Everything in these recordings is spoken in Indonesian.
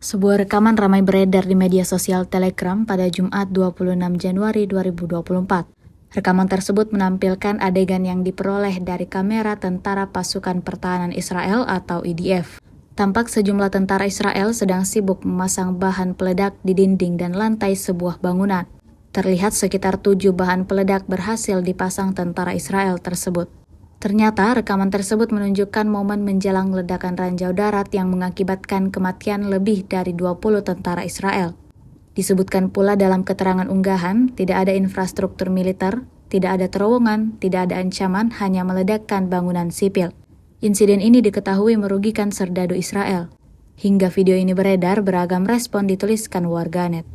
Sebuah rekaman ramai beredar di media sosial Telegram pada Jumat 26 Januari 2024. Rekaman tersebut menampilkan adegan yang diperoleh dari kamera Tentara Pasukan Pertahanan Israel atau IDF. Tampak sejumlah tentara Israel sedang sibuk memasang bahan peledak di dinding dan lantai sebuah bangunan. Terlihat sekitar 7 bahan peledak berhasil dipasang tentara Israel tersebut. Ternyata rekaman tersebut menunjukkan momen menjelang ledakan ranjau darat yang mengakibatkan kematian lebih dari 20 tentara Israel. Disebutkan pula dalam keterangan unggahan, tidak ada infrastruktur militer, tidak ada terowongan, tidak ada ancaman, hanya meledakkan bangunan sipil. Insiden ini diketahui merugikan serdadu Israel. Hingga video ini beredar, beragam respon dituliskan warganet.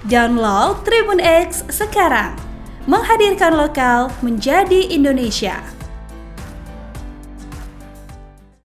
Download Tribun X sekarang, menghadirkan lokal menjadi Indonesia.